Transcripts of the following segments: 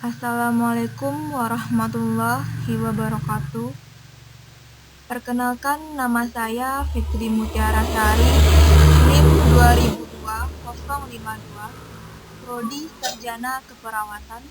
Assalamualaikum warahmatullahi wabarakatuh. Perkenalkan, nama saya Fitri Mutiara Sari, NIM 2002-052, Prodi Sarjana Keperawatan.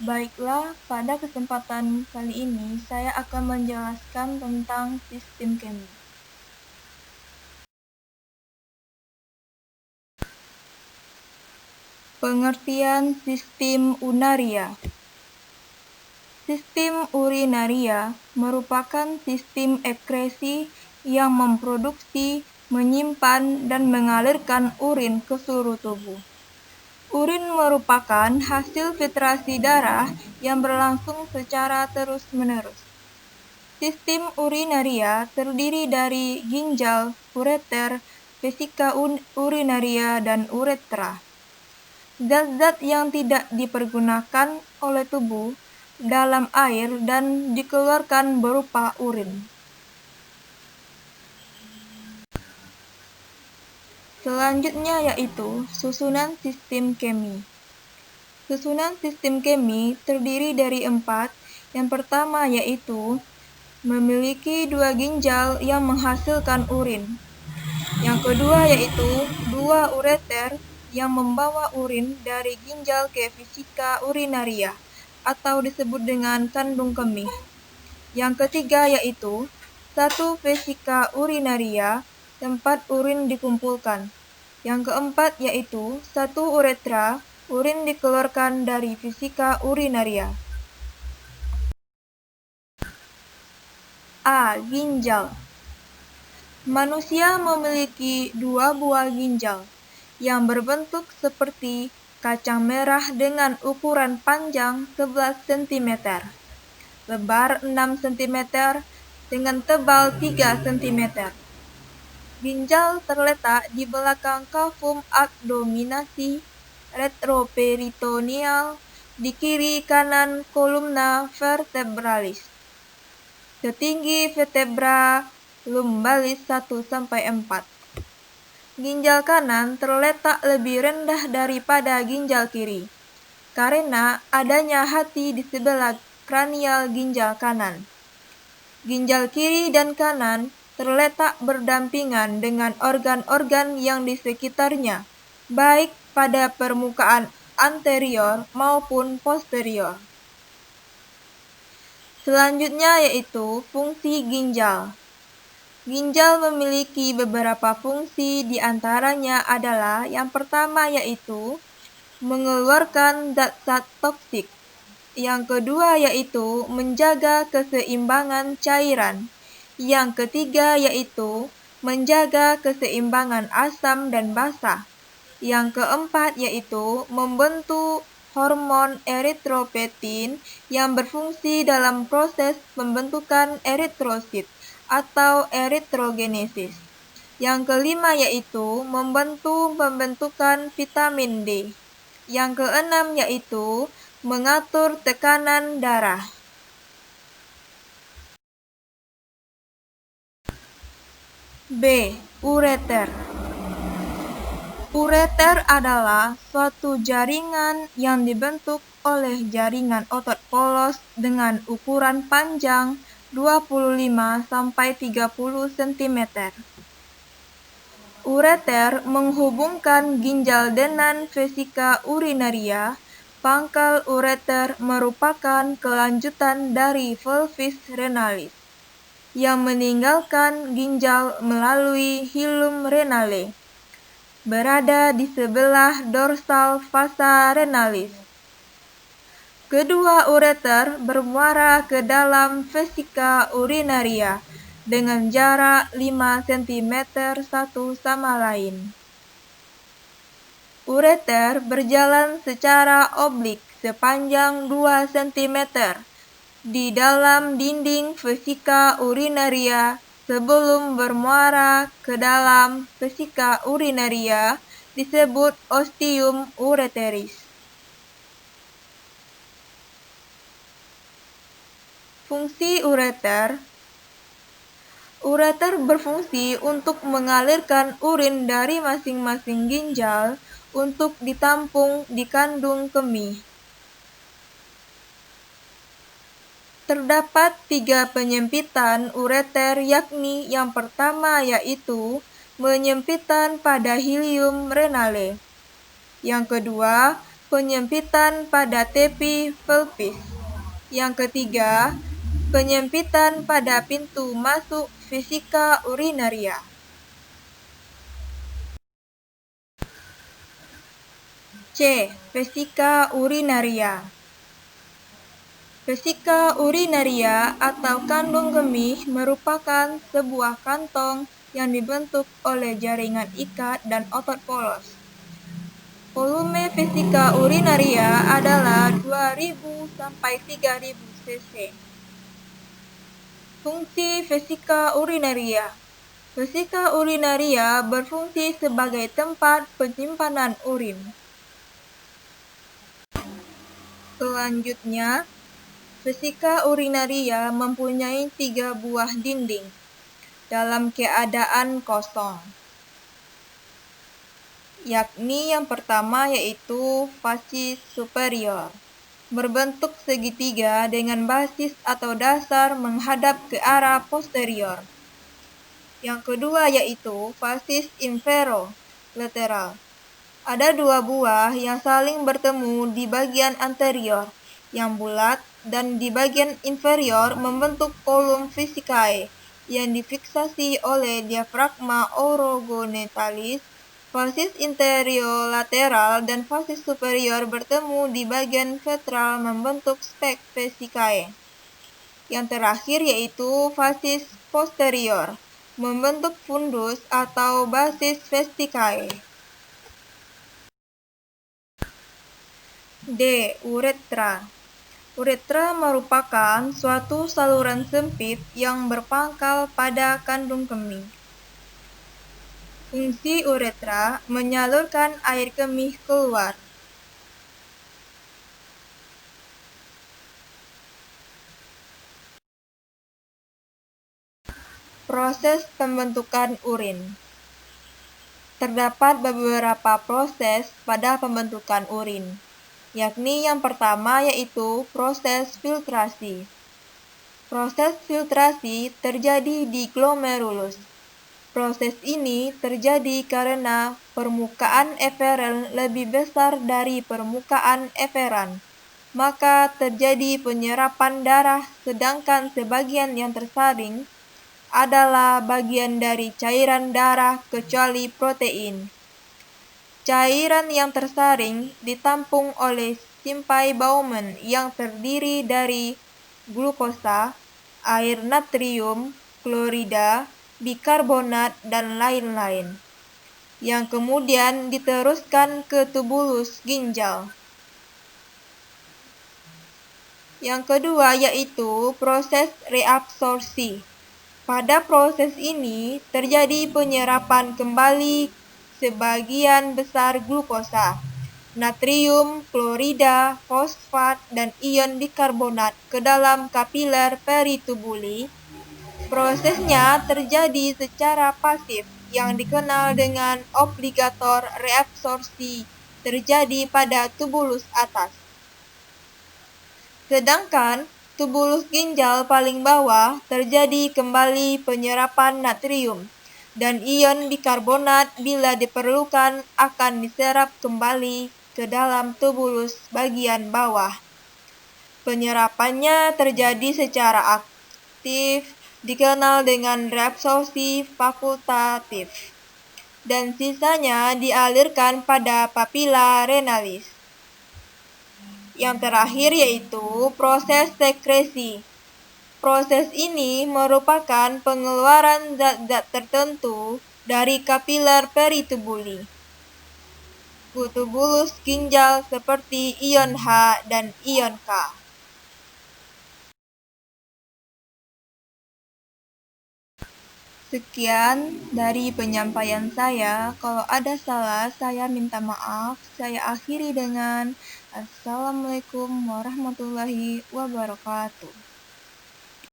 Baiklah, pada kesempatan kali ini saya akan menjelaskan tentang sistem kemi. Pengertian sistem urinaria. Sistem urinaria merupakan sistem ekskresi yang memproduksi, menyimpan, dan mengalirkan urin ke seluruh tubuh. Urin merupakan hasil filtrasi darah yang berlangsung secara terus-menerus. Sistem urinaria terdiri dari ginjal, ureter, vesika urinaria, dan uretra. Zat-zat yang tidak dipergunakan oleh tubuh dalam air dan dikeluarkan berupa urin. Selanjutnya yaitu susunan sistem kemi. Susunan sistem kemi terdiri dari 4. Yang pertama yaitu memiliki 2 ginjal yang menghasilkan urin. Yang kedua yaitu 2 ureter yang membawa urin dari ginjal ke vesika urinaria atau disebut dengan kandung kemih. Yang ketiga yaitu 1 vesika urinaria tempat urin dikumpulkan. Yang keempat yaitu 1 uretra, urin dikeluarkan dari vesika urinaria. A. Ginjal. Manusia memiliki 2 buah ginjal yang berbentuk seperti kacang merah dengan ukuran panjang 11 cm, lebar 6 cm, dengan tebal 3 cm. Ginjal terletak di belakang kavum abdominasi retroperitoneal di kiri kanan kolumna vertebralis, setinggi vertebra lumbalis 1-4. Ginjal kanan terletak lebih rendah daripada ginjal kiri, karena adanya hati di sebelah kranial ginjal kanan. Ginjal kiri dan kanan terletak berdampingan dengan organ-organ yang di sekitarnya, baik pada permukaan anterior maupun posterior. Selanjutnya yaitu fungsi ginjal. Ginjal memiliki beberapa fungsi, di antaranya adalah yang pertama yaitu mengeluarkan zat-zat toksik. Yang kedua yaitu menjaga keseimbangan cairan. Yang ketiga yaitu menjaga keseimbangan asam dan basa. Yang keempat yaitu membentuk hormon eritropoietin yang berfungsi dalam proses pembentukan eritrosit atau eritrogenesis. Yang kelima yaitu membantu pembentukan vitamin D. Yang keenam yaitu mengatur tekanan darah. B. Ureter. Ureter adalah suatu jaringan yang dibentuk oleh jaringan otot polos dengan ukuran panjang 25-30 cm. Ureter menghubungkan ginjal dengan vesika urinaria. Pangkal ureter merupakan kelanjutan dari vulvis renalis yang meninggalkan ginjal melalui hilum renale, berada di sebelah dorsal vasa renalis. Kedua ureter bermuara ke dalam vesika urinaria dengan jarak 5 cm satu sama lain. Ureter berjalan secara oblik sepanjang 2 cm di dalam dinding vesika urinaria sebelum bermuara ke dalam vesika urinaria, disebut ostium ureteris. Fungsi ureter. Ureter berfungsi untuk mengalirkan urin dari masing-masing ginjal untuk ditampung di kandung kemih. Terdapat 3 penyempitan ureter, yakni yang pertama yaitu penyempitan pada hilium renale. Yang kedua, penyempitan pada tepi pelvis. Yang ketiga, penyempitan pada pintu masuk vesika urinaria. C. Vesika urinaria. Vesika urinaria atau kandung kemih merupakan sebuah kantong yang dibentuk oleh jaringan ikat dan otot polos. Volume vesika urinaria adalah 2000 sampai 3000 cc. Fungsi vesika urinaria. Vesika urinaria berfungsi sebagai tempat penyimpanan urin. Selanjutnya, vesika urinaria mempunyai 3 buah dinding dalam keadaan kosong, yakni yang pertama yaitu facies superior, berbentuk segitiga dengan basis atau dasar menghadap ke arah posterior. Yang kedua yaitu facies infero lateral. Ada 2 buah yang saling bertemu di bagian anterior yang bulat dan di bagian inferior membentuk kolum vesicae yang difiksasi oleh diafragma orogonetalis. Facies interiolateral dan facies superior bertemu di bagian ventral membentuk spec vesicae. Yang terakhir yaitu facies posterior membentuk fundus atau basis vesicae. D. Uretra. Uretra merupakan suatu saluran sempit yang berpangkal pada kandung kemih. Fungsi uretra menyalurkan air kemih keluar. Proses pembentukan urin. Terdapat beberapa proses pada pembentukan urin, yakni yang pertama yaitu proses filtrasi. Proses filtrasi terjadi di glomerulus. Proses ini terjadi karena permukaan eferen lebih besar dari permukaan eferan, maka terjadi penyerapan darah, sedangkan sebagian yang tersaring adalah bagian dari cairan darah kecuali protein. Cairan yang tersaring ditampung oleh simpai Bowman yang terdiri dari glukosa, air natrium, klorida, bikarbonat, dan lain-lain, yang kemudian diteruskan ke tubulus ginjal. Yang kedua yaitu proses reabsorpsi. Pada proses ini terjadi penyerapan kembali sebagian besar glukosa, natrium, klorida, fosfat, dan ion bikarbonat ke dalam kapiler peritubuli. Prosesnya terjadi secara pasif yang dikenal dengan obligator reabsorpsi terjadi pada tubulus atas. Sedangkan tubulus ginjal paling bawah terjadi kembali penyerapan natrium, dan ion bikarbonat bila diperlukan akan diserap kembali ke dalam tubulus bagian bawah. Penyerapannya terjadi secara aktif dikenal dengan reabsorpsi fakultatif, dan sisanya dialirkan pada papilla renalis. Yang terakhir yaitu proses sekresi. Proses ini merupakan pengeluaran zat-zat tertentu dari kapiler peritubuli ke tubulus ginjal seperti ion H dan ion K. Sekian dari penyampaian saya. Kalau ada salah, saya minta maaf. Saya akhiri dengan Assalamualaikum warahmatullahi wabarakatuh.